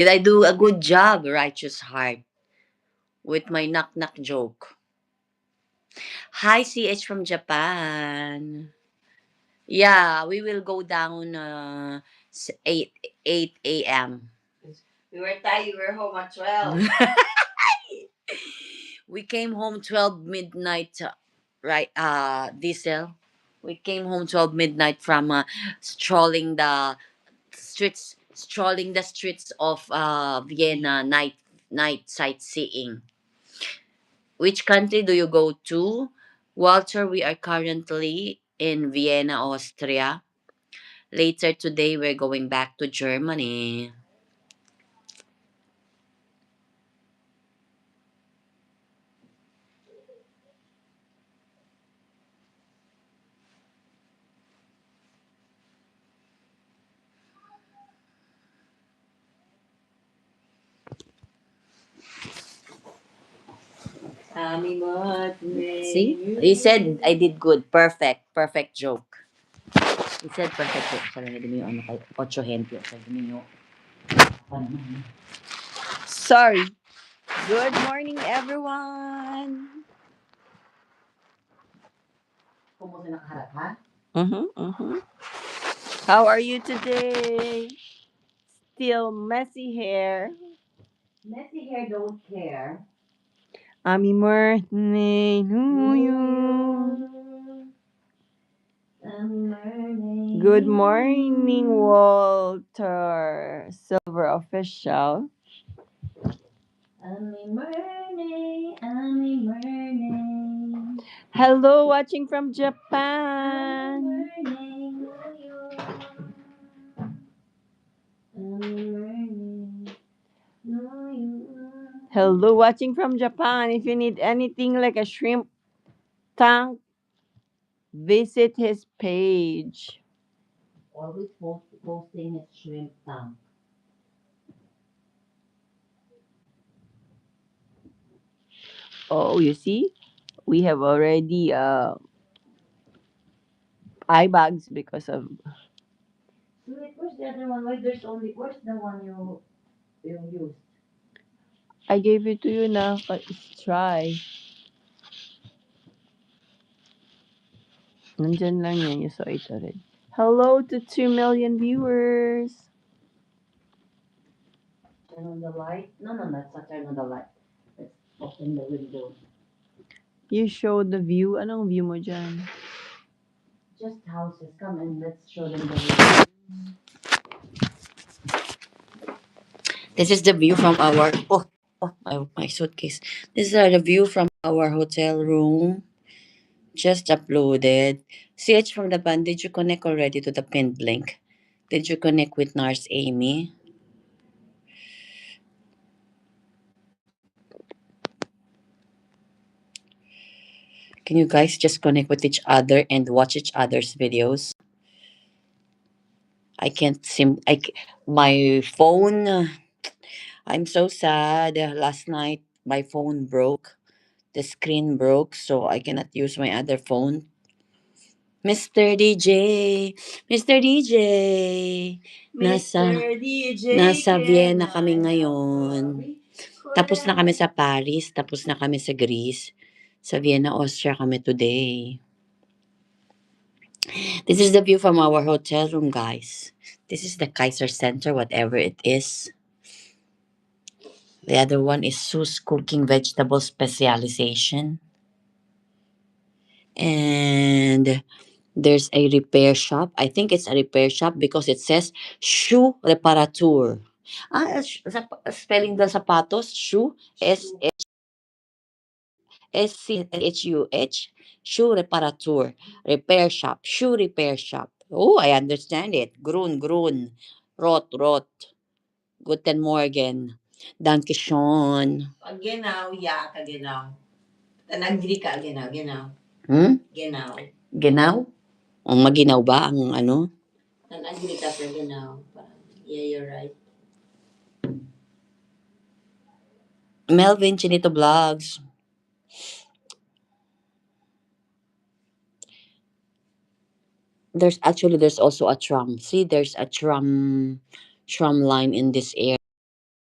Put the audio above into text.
Did I do a good job, Righteous Heart, with my knock-knock joke? Hi, CH from Japan. Yeah, we will go down 8 a.m. We were tired. We were home at 12. We came home 12 midnight, right, Diesel. We came home 12 midnight from strolling the streets of Vienna, night sightseeing. Which country do you go to? Walter, we are currently in Vienna, Austria. Later today, we're going back to Germany. See? He said I did good. Perfect. Perfect joke. He said perfect joke. Sabi niyo yung ano kay Ocho Henry. Sabi niyo, ano naman. Sorry. Good morning, everyone. Kumusta nakaharap, ha? How are you today? Still messy hair. Messy hair don't care. Happy birthday to you. Good morning, Walter. Silver official. Hello, watching from Japan. Hello, watching from Japan. If you need anything like a shrimp tank, visit his page. Always posting his shrimp tank. Oh, you see, we have already eye bags because of. Wait, where's the other one? Where's the one you used? I gave it to you now. But try. Nandyan lang yan. You saw it already. Hello to 2 million viewers. Turn on the light? No, that's not turn on the light. Let's open the window. You showed the view. Anong view mo dyan? Just houses. Come and let's show them the view. This is the view from our my suitcase. This is the view from our hotel room. Just uploaded. CH from the band, did you connect already to the pinned link? Did you connect with Nurse Amy? Can you guys just connect with each other and watch each other's videos? I can't seem. My phone. I'm so sad. Last night my phone broke. The screen broke, so I cannot use my other phone. Mr. DJ, Mr. DJ, nasa Vienna kami ngayon. Tapos na kami sa Paris, tapos na kami sa Greece. Sa Vienna, Austria kami today. This is the view from our hotel room, guys. This is the Kaiser Center, whatever it is. The other one is Sue's Cooking Vegetable Specialization. And there's a repair shop. I think it's a repair shop because it says Shoe Reparatur. Spelling the sapatos, shoe, S-C-H-U-H, Shoe Reparatur, repair shop, shoe repair shop. Oh, I understand it. Grun, rot. Guten Morgen. Danke schön. Genau, ja, genau. Tanagdiri ka, genau. Genau. Genau? O maginaw ba ang ano? Tanagdiri ka, genau. Yeah, you're right. Melvin Chinito Vlogs. There's also a tram. See, there's a tram line in this area.